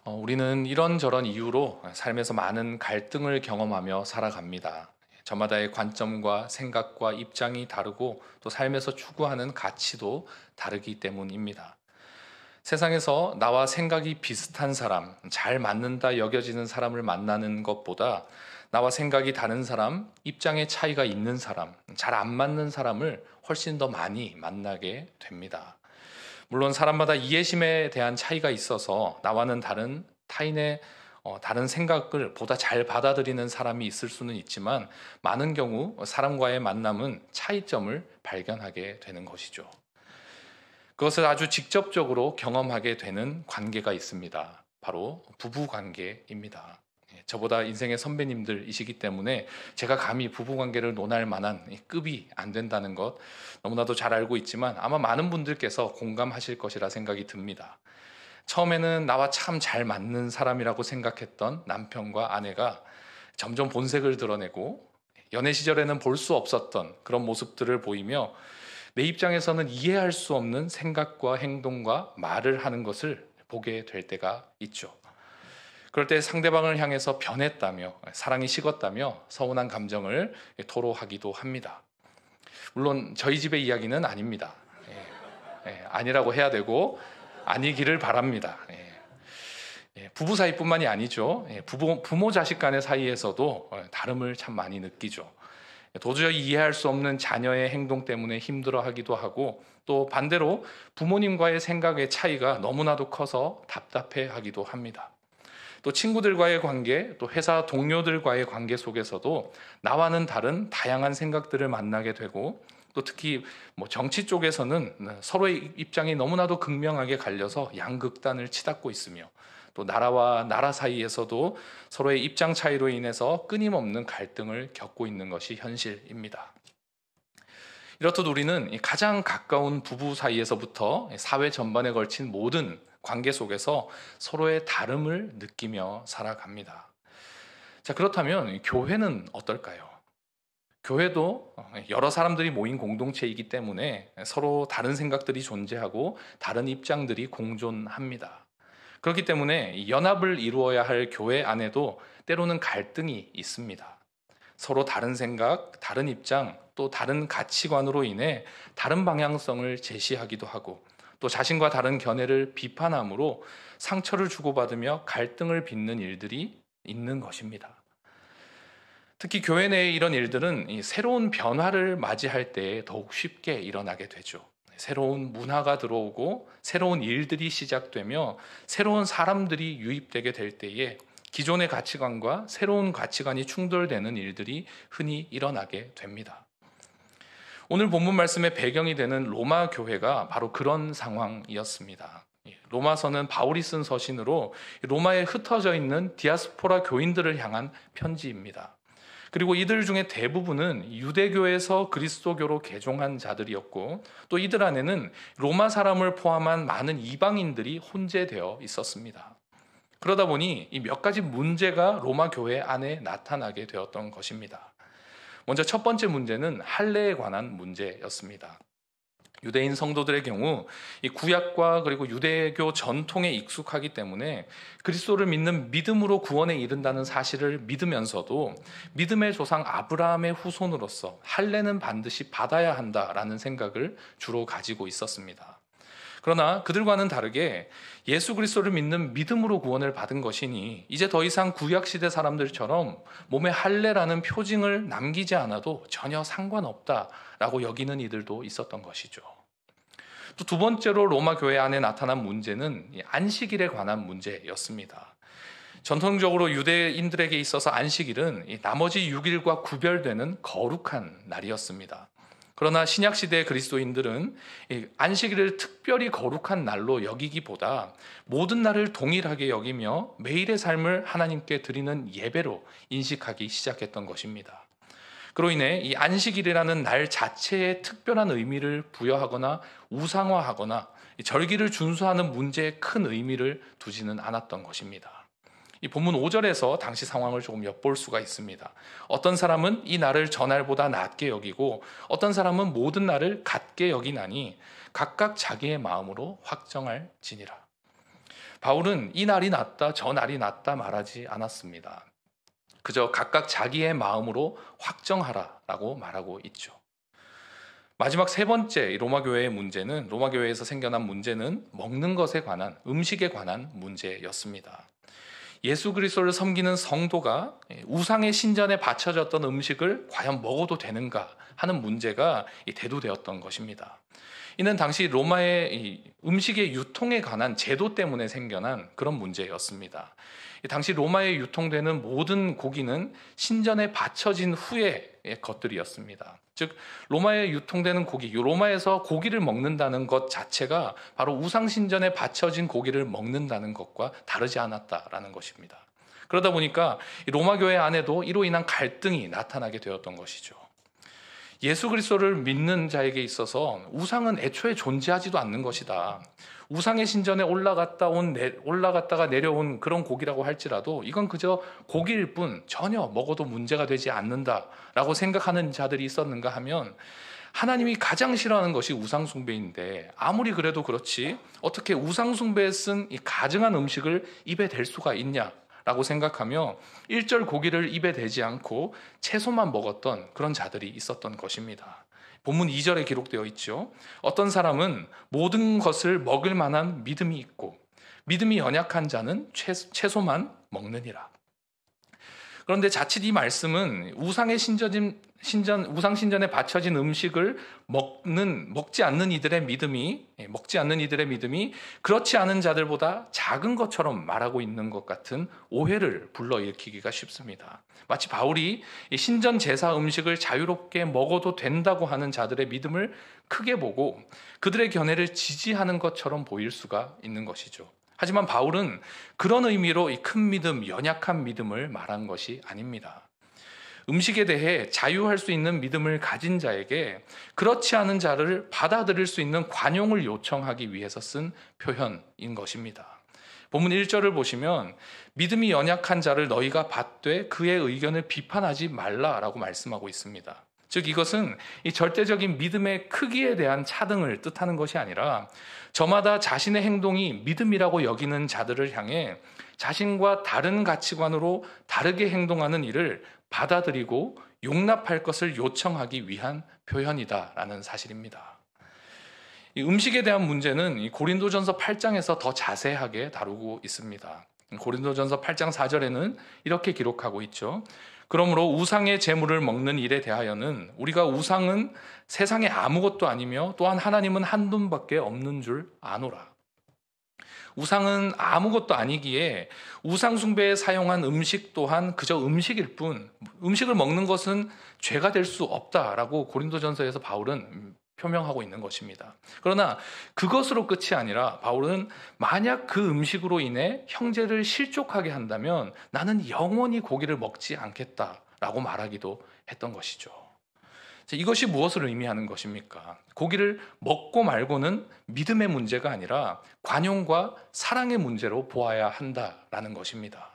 우리는 이런저런 이유로 삶에서 많은 갈등을 경험하며 살아갑니다. 저마다의 관점과 생각과 입장이 다르고 또 삶에서 추구하는 가치도 다르기 때문입니다. 세상에서 나와 생각이 비슷한 사람, 잘 맞는다 여겨지는 사람을 만나는 것보다 나와 생각이 다른 사람, 입장의 차이가 있는 사람, 잘 안 맞는 사람을 훨씬 더 많이 만나게 됩니다. 물론 사람마다 이해심에 대한 차이가 있어서 나와는 다른 타인의 다른 생각을 보다 잘 받아들이는 사람이 있을 수는 있지만 많은 경우 사람과의 만남은 차이점을 발견하게 되는 것이죠. 그것을 아주 직접적으로 경험하게 되는 관계가 있습니다. 바로 부부 관계입니다. 저보다 인생의 선배님들이시기 때문에 제가 감히 부부 관계를 논할 만한 급이 안 된다는 것 너무나도 잘 알고 있지만 아마 많은 분들께서 공감하실 것이라 생각이 듭니다. 처음에는 나와 참 잘 맞는 사람이라고 생각했던 남편과 아내가 점점 본색을 드러내고 연애 시절에는 볼 수 없었던 그런 모습들을 보이며 내 입장에서는 이해할 수 없는 생각과 행동과 말을 하는 것을 보게 될 때가 있죠. 그럴 때 상대방을 향해서 변했다며 사랑이 식었다며 서운한 감정을 토로하기도 합니다. 물론 저희 집의 이야기는 아닙니다. 아니라고 해야 되고 아니기를 바랍니다. 부부 사이뿐만이 아니죠. 부모 자식 간의 사이에서도 다름을 참 많이 느끼죠. 도저히 이해할 수 없는 자녀의 행동 때문에 힘들어하기도 하고 또 반대로 부모님과의 생각의 차이가 너무나도 커서 답답해하기도 합니다. 또 친구들과의 관계, 또 회사 동료들과의 관계 속에서도 나와는 다른 다양한 생각들을 만나게 되고 또 특히 정치 쪽에서는 서로의 입장이 너무나도 극명하게 갈려서 양극단을 치닫고 있으며 또 나라와 나라 사이에서도 서로의 입장 차이로 인해서 끊임없는 갈등을 겪고 있는 것이 현실입니다. 이렇듯 우리는 가장 가까운 부부 사이에서부터 사회 전반에 걸친 모든 관계 속에서 서로의 다름을 느끼며 살아갑니다. 자, 그렇다면 교회는 어떨까요? 교회도 여러 사람들이 모인 공동체이기 때문에 서로 다른 생각들이 존재하고 다른 입장들이 공존합니다. 그렇기 때문에 연합을 이루어야 할 교회 안에도 때로는 갈등이 있습니다. 서로 다른 생각, 다른 입장, 또 다른 가치관으로 인해 다른 방향성을 제시하기도 하고 또 자신과 다른 견해를 비판함으로 상처를 주고받으며 갈등을 빚는 일들이 있는 것입니다. 특히 교회 내의 이런 일들은 새로운 변화를 맞이할 때 더욱 쉽게 일어나게 되죠. 새로운 문화가 들어오고 새로운 일들이 시작되며 새로운 사람들이 유입되게 될 때에 기존의 가치관과 새로운 가치관이 충돌되는 일들이 흔히 일어나게 됩니다. 오늘 본문 말씀의 배경이 되는 로마 교회가 바로 그런 상황이었습니다. 로마서는 바울이 쓴 서신으로 로마에 흩어져 있는 디아스포라 교인들을 향한 편지입니다. 그리고 이들 중에 대부분은 유대교에서 그리스도교로 개종한 자들이었고 또 이들 안에는 로마 사람을 포함한 많은 이방인들이 혼재되어 있었습니다. 그러다 보니 이 몇 가지 문제가 로마 교회 안에 나타나게 되었던 것입니다. 먼저 첫 번째 문제는 할례에 관한 문제였습니다. 유대인 성도들의 경우 이 구약과 그리고 유대교 전통에 익숙하기 때문에 그리스도를 믿는 믿음으로 구원에 이른다는 사실을 믿으면서도 믿음의 조상 아브라함의 후손으로서 할례는 반드시 받아야 한다라는 생각을 주로 가지고 있었습니다. 그러나 그들과는 다르게 예수 그리스도를 믿는 믿음으로 구원을 받은 것이니 이제 더 이상 구약시대 사람들처럼 몸에 할례라는 표징을 남기지 않아도 전혀 상관없다라고 여기는 이들도 있었던 것이죠. 또 두 번째로 로마 교회 안에 나타난 문제는 안식일에 관한 문제였습니다. 전통적으로 유대인들에게 있어서 안식일은 나머지 6일과 구별되는 거룩한 날이었습니다. 그러나 신약시대의 그리스도인들은 안식일을 특별히 거룩한 날로 여기기보다 모든 날을 동일하게 여기며 매일의 삶을 하나님께 드리는 예배로 인식하기 시작했던 것입니다. 그로 인해 이 안식일이라는 날 자체에 특별한 의미를 부여하거나 우상화하거나 절기를 준수하는 문제에 큰 의미를 두지는 않았던 것입니다. 이 본문 5절에서 당시 상황을 조금 엿볼 수가 있습니다. 어떤 사람은 이 날을 전날보다 낮게 여기고 어떤 사람은 모든 날을 같게 여기나니 각각 자기의 마음으로 확정할지니라. 바울은 이 날이 낫다, 저 날이 낫다 말하지 않았습니다. 그저 각각 자기의 마음으로 확정하라라고 말하고 있죠. 마지막 세 번째 로마 교회에서 생겨난 문제는 먹는 것에 관한, 음식에 관한 문제였습니다. 예수 그리스도를 섬기는 성도가 우상의 신전에 바쳐졌던 음식을 과연 먹어도 되는가 하는 문제가 대두되었던 것입니다. 이는 당시 로마의 음식의 유통에 관한 제도 때문에 생겨난 그런 문제였습니다. 당시 로마에 유통되는 모든 고기는 신전에 바쳐진 후의 것들이었습니다. 즉 로마에 유통되는 고기, 로마에서 고기를 먹는다는 것 자체가 바로 우상 신전에 바쳐진 고기를 먹는다는 것과 다르지 않았다라는 것입니다. 그러다 보니까 로마 교회 안에도 이로 인한 갈등이 나타나게 되었던 것이죠. 예수 그리스도를 믿는 자에게 있어서 우상은 애초에 존재하지도 않는 것이다. 우상의 신전에 올라갔다가 내려온 그런 고기라고 할지라도 이건 그저 고기일 뿐 전혀 먹어도 문제가 되지 않는다라고 생각하는 자들이 있었는가 하면, 하나님이 가장 싫어하는 것이 우상 숭배인데 아무리 그래도 그렇지 어떻게 우상 숭배에 쓴 이 가증한 음식을 입에 댈 수가 있냐 라고 생각하며 일절 고기를 입에 대지 않고 채소만 먹었던 그런 자들이 있었던 것입니다. 본문 2절에 기록되어 있죠. 어떤 사람은 모든 것을 먹을 만한 믿음이 있고 믿음이 연약한 자는 채소만 먹느니라. 그런데 자칫 이 말씀은 우상 신전에 바쳐진 음식을 먹지 않는 이들의 믿음이 그렇지 않은 자들보다 작은 것처럼 말하고 있는 것 같은 오해를 불러일으키기가 쉽습니다. 마치 바울이 신전 제사 음식을 자유롭게 먹어도 된다고 하는 자들의 믿음을 크게 보고 그들의 견해를 지지하는 것처럼 보일 수가 있는 것이죠. 하지만 바울은 그런 의미로 이 큰 믿음, 연약한 믿음을 말한 것이 아닙니다. 음식에 대해 자유할 수 있는 믿음을 가진 자에게 그렇지 않은 자를 받아들일 수 있는 관용을 요청하기 위해서 쓴 표현인 것입니다. 본문 1절을 보시면 믿음이 연약한 자를 너희가 받되 그의 의견을 비판하지 말라라고 말씀하고 있습니다. 즉 이것은 이 절대적인 믿음의 크기에 대한 차등을 뜻하는 것이 아니라 저마다 자신의 행동이 믿음이라고 여기는 자들을 향해 자신과 다른 가치관으로 다르게 행동하는 일을 받아들이고 용납할 것을 요청하기 위한 표현이다라는 사실입니다. 이 음식에 대한 문제는 이 고린도전서 8장에서 더 자세하게 다루고 있습니다. 고린도전서 8장 4절에는 이렇게 기록하고 있죠. 그러므로 우상의 제물을 먹는 일에 대하여는 우리가 우상은 세상에 아무것도 아니며 또한 하나님은 한 분밖에 없는 줄 아노라. 우상은 아무것도 아니기에 우상 숭배에 사용한 음식 또한 그저 음식일 뿐 음식을 먹는 것은 죄가 될 수 없다라고 고린도전서에서 바울은 표명하고 있는 것입니다. 그러나 그것으로 끝이 아니라 바울은 만약 그 음식으로 인해 형제를 실족하게 한다면 나는 영원히 고기를 먹지 않겠다라고 말하기도 했던 것이죠. 이것이 무엇을 의미하는 것입니까? 고기를 먹고 말고는 믿음의 문제가 아니라 관용과 사랑의 문제로 보아야 한다라는 것입니다.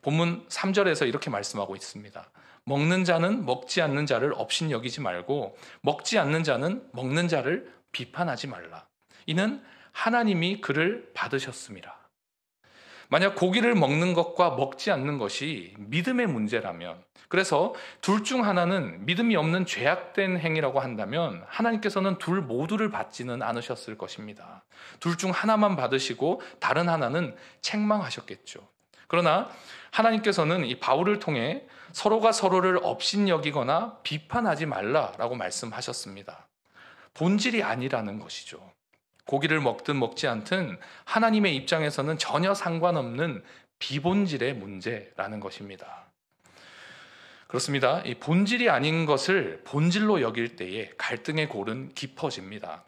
본문 3절에서 이렇게 말씀하고 있습니다. 먹는 자는 먹지 않는 자를 업신여기지 말고 먹지 않는 자는 먹는 자를 비판하지 말라. 이는 하나님이 그를 받으셨습니다. 만약 고기를 먹는 것과 먹지 않는 것이 믿음의 문제라면, 그래서 둘 중 하나는 믿음이 없는 죄악된 행위라고 한다면 하나님께서는 둘 모두를 받지는 않으셨을 것입니다. 둘 중 하나만 받으시고 다른 하나는 책망하셨겠죠. 그러나 하나님께서는 이 바울을 통해 서로가 서로를 업신여기거나 비판하지 말라라고 말씀하셨습니다. 본질이 아니라는 것이죠. 고기를 먹든 먹지 않든 하나님의 입장에서는 전혀 상관없는 비본질의 문제라는 것입니다. 그렇습니다. 이 본질이 아닌 것을 본질로 여길 때에 갈등의 골은 깊어집니다.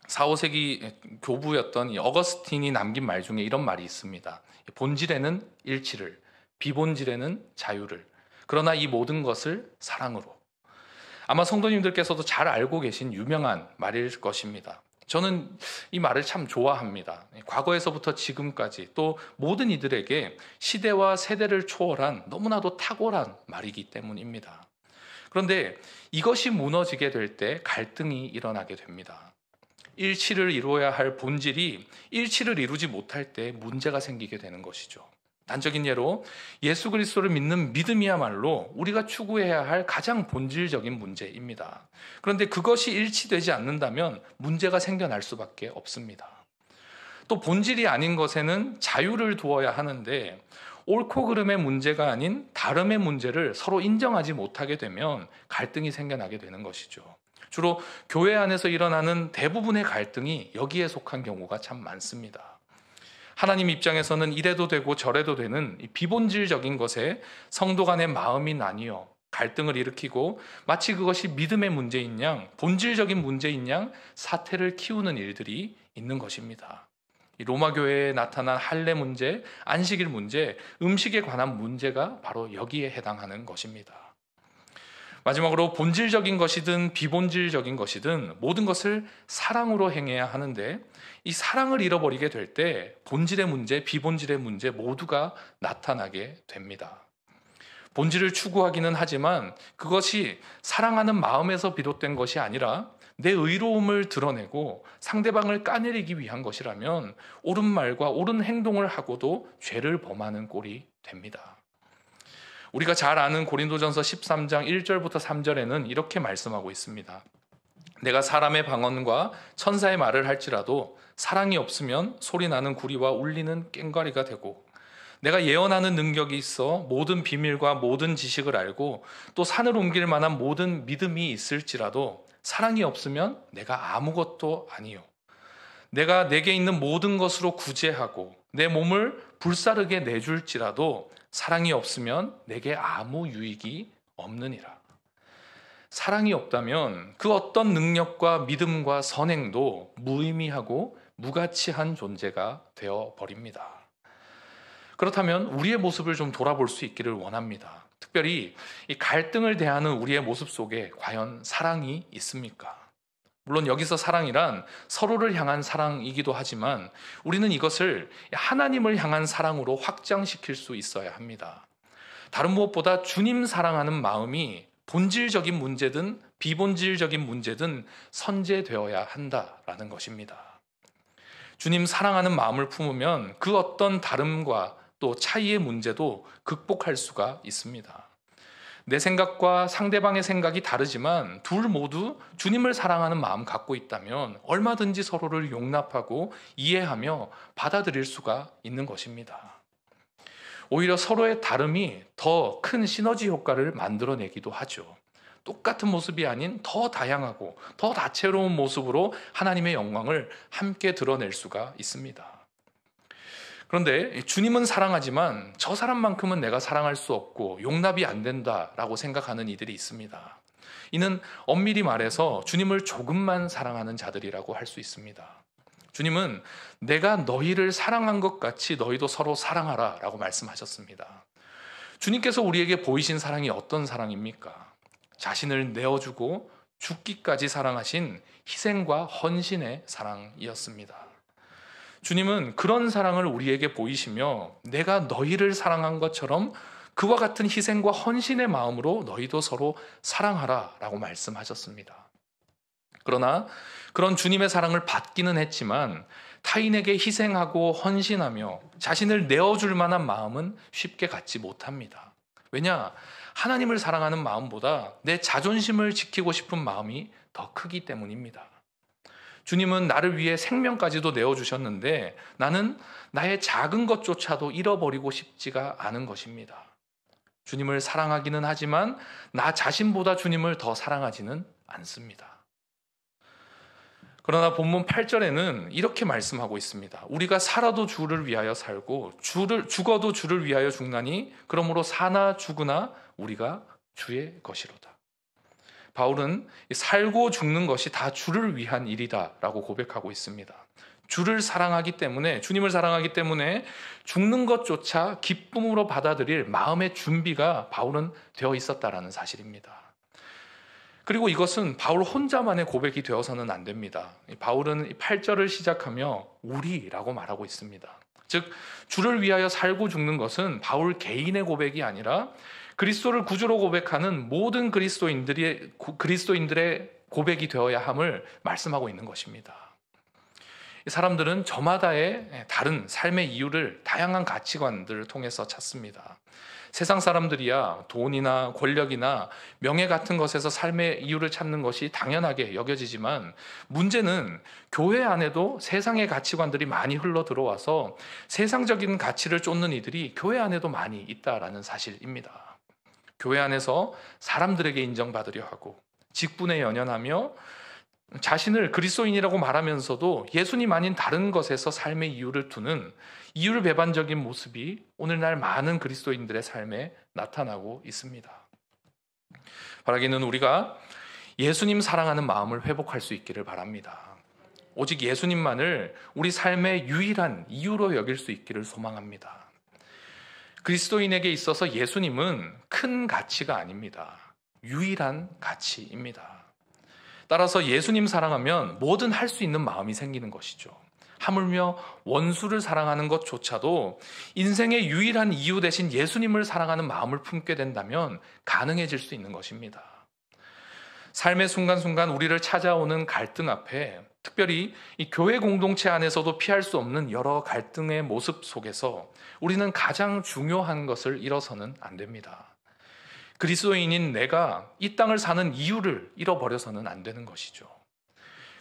4, 5세기 교부였던 이 어거스틴이 남긴 말 중에 이런 말이 있습니다. 본질에는 일치를, 비본질에는 자유를, 그러나 이 모든 것을 사랑으로. 아마 성도님들께서도 잘 알고 계신 유명한 말일 것입니다. 저는 이 말을 참 좋아합니다. 과거에서부터 지금까지 또 모든 이들에게 시대와 세대를 초월한 너무나도 탁월한 말이기 때문입니다. 그런데 이것이 무너지게 될 때 갈등이 일어나게 됩니다. 일치를 이루어야 할 본질이 일치를 이루지 못할 때 문제가 생기게 되는 것이죠. 단적인 예로 예수 그리스도를 믿는 믿음이야말로 우리가 추구해야 할 가장 본질적인 문제입니다. 그런데 그것이 일치되지 않는다면 문제가 생겨날 수밖에 없습니다. 또 본질이 아닌 것에는 자유를 두어야 하는데 옳고 그름의 문제가 아닌 다름의 문제를 서로 인정하지 못하게 되면 갈등이 생겨나게 되는 것이죠. 주로 교회 안에서 일어나는 대부분의 갈등이 여기에 속한 경우가 참 많습니다. 하나님 입장에서는 이래도 되고 저래도 되는 비본질적인 것에 성도 간의 마음이 나뉘어 갈등을 일으키고 마치 그것이 믿음의 문제인 양, 본질적인 문제인 양 사태를 키우는 일들이 있는 것입니다. 이 로마 교회에 나타난 할례 문제, 안식일 문제, 음식에 관한 문제가 바로 여기에 해당하는 것입니다. 마지막으로 본질적인 것이든 비본질적인 것이든 모든 것을 사랑으로 행해야 하는데 이 사랑을 잃어버리게 될 때 본질의 문제, 비본질의 문제 모두가 나타나게 됩니다. 본질을 추구하기는 하지만 그것이 사랑하는 마음에서 비롯된 것이 아니라 내 의로움을 드러내고 상대방을 까내리기 위한 것이라면 옳은 말과 옳은 행동을 하고도 죄를 범하는 꼴이 됩니다. 우리가 잘 아는 고린도전서 13장 1절부터 3절에는 이렇게 말씀하고 있습니다. 내가 사람의 방언과 천사의 말을 할지라도 사랑이 없으면 소리나는 구리와 울리는 꽹과리가 되고 내가 예언하는 능력이 있어 모든 비밀과 모든 지식을 알고 또 산을 옮길 만한 모든 믿음이 있을지라도 사랑이 없으면 내가 아무것도 아니요. 내가 내게 있는 모든 것으로 구제하고 내 몸을 불사르게 내줄지라도 사랑이 없으면 내게 아무 유익이 없느니라. 사랑이 없다면 그 어떤 능력과 믿음과 선행도 무의미하고 무가치한 존재가 되어버립니다. 그렇다면 우리의 모습을 좀 돌아볼 수 있기를 원합니다. 특별히 이 갈등을 대하는 우리의 모습 속에 과연 사랑이 있습니까? 물론 여기서 사랑이란 서로를 향한 사랑이기도 하지만 우리는 이것을 하나님을 향한 사랑으로 확장시킬 수 있어야 합니다. 다른 무엇보다 주님 사랑하는 마음이 본질적인 문제든 비본질적인 문제든 선제되어야 한다라는 것입니다. 주님 사랑하는 마음을 품으면 그 어떤 다름과 또 차이의 문제도 극복할 수가 있습니다. 내 생각과 상대방의 생각이 다르지만 둘 모두 주님을 사랑하는 마음 갖고 있다면 얼마든지 서로를 용납하고 이해하며 받아들일 수가 있는 것입니다. 오히려 서로의 다름이 더 큰 시너지 효과를 만들어내기도 하죠. 똑같은 모습이 아닌 더 다양하고 더 다채로운 모습으로 하나님의 영광을 함께 드러낼 수가 있습니다. 그런데 주님은 사랑하지만 저 사람만큼은 내가 사랑할 수 없고 용납이 안 된다라고 생각하는 이들이 있습니다. 이는 엄밀히 말해서 주님을 조금만 사랑하는 자들이라고 할 수 있습니다. 주님은 내가 너희를 사랑한 것 같이 너희도 서로 사랑하라 라고 말씀하셨습니다. 주님께서 우리에게 보이신 사랑이 어떤 사랑입니까? 자신을 내어주고 죽기까지 사랑하신 희생과 헌신의 사랑이었습니다. 주님은 그런 사랑을 우리에게 보이시며 내가 너희를 사랑한 것처럼 그와 같은 희생과 헌신의 마음으로 너희도 서로 사랑하라 라고 말씀하셨습니다. 그러나 그런 주님의 사랑을 받기는 했지만 타인에게 희생하고 헌신하며 자신을 내어줄 만한 마음은 쉽게 갖지 못합니다. 왜냐? 하나님을 사랑하는 마음보다 내 자존심을 지키고 싶은 마음이 더 크기 때문입니다. 주님은 나를 위해 생명까지도 내어주셨는데 나는 나의 작은 것조차도 잃어버리고 싶지가 않은 것입니다. 주님을 사랑하기는 하지만 나 자신보다 주님을 더 사랑하지는 않습니다. 그러나 본문 8절에는 이렇게 말씀하고 있습니다. 우리가 살아도 주를 위하여 살고 죽어도 주를 위하여 죽나니 그러므로 사나 죽으나 우리가 주의 것이로다. 바울은 살고 죽는 것이 다 주를 위한 일이다라고 고백하고 있습니다. 주를 사랑하기 때문에, 주님을 사랑하기 때문에 죽는 것조차 기쁨으로 받아들일 마음의 준비가 바울은 되어 있었다라는 사실입니다. 그리고 이것은 바울 혼자만의 고백이 되어서는 안 됩니다. 바울은 8절을 시작하며 우리라고 말하고 있습니다. 즉 주를 위하여 살고 죽는 것은 바울 개인의 고백이 아니라 그리스도를 구주로 고백하는 모든 그리스도인들의 고백이 되어야 함을 말씀하고 있는 것입니다. 사람들은 저마다의 다른 삶의 이유를 다양한 가치관들을 통해서 찾습니다. 세상 사람들이야 돈이나 권력이나 명예 같은 것에서 삶의 이유를 찾는 것이 당연하게 여겨지지만, 문제는 교회 안에도 세상의 가치관들이 많이 흘러 들어와서 세상적인 가치를 쫓는 이들이 교회 안에도 많이 있다라는 사실입니다. 교회 안에서 사람들에게 인정받으려 하고 직분에 연연하며 자신을 그리스도인이라고 말하면서도 예수님 아닌 다른 것에서 삶의 이유를 두는 이율 배반적인 모습이 오늘날 많은 그리스도인들의 삶에 나타나고 있습니다. 바라기는 우리가 예수님 사랑하는 마음을 회복할 수 있기를 바랍니다. 오직 예수님만을 우리 삶의 유일한 이유로 여길 수 있기를 소망합니다. 그리스도인에게 있어서 예수님은 큰 가치가 아닙니다. 유일한 가치입니다. 따라서 예수님 사랑하면 뭐든 할 수 있는 마음이 생기는 것이죠. 하물며 원수를 사랑하는 것조차도 인생의 유일한 이유 대신 예수님을 사랑하는 마음을 품게 된다면 가능해질 수 있는 것입니다. 삶의 순간순간 우리를 찾아오는 갈등 앞에, 특별히 이 교회 공동체 안에서도 피할 수 없는 여러 갈등의 모습 속에서 우리는 가장 중요한 것을 잃어서는 안 됩니다. 그리스도인인 내가 이 땅을 사는 이유를 잃어버려서는 안 되는 것이죠.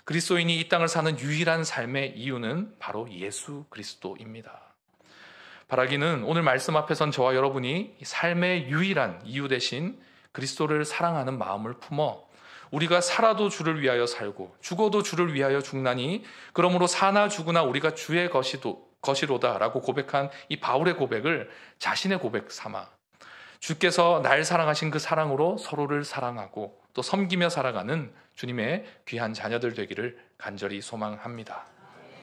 그리스도인이 이 땅을 사는 유일한 삶의 이유는 바로 예수 그리스도입니다. 바라기는 오늘 말씀 앞에선 저와 여러분이 삶의 유일한 이유 대신 그리스도를 사랑하는 마음을 품어 우리가 살아도 주를 위하여 살고 죽어도 주를 위하여 죽나니 그러므로 사나 죽으나 우리가 주의 것이로다라고 고백한 이 바울의 고백을 자신의 고백 삼아 주께서 날 사랑하신 그 사랑으로 서로를 사랑하고 또 섬기며 살아가는 주님의 귀한 자녀들 되기를 간절히 소망합니다.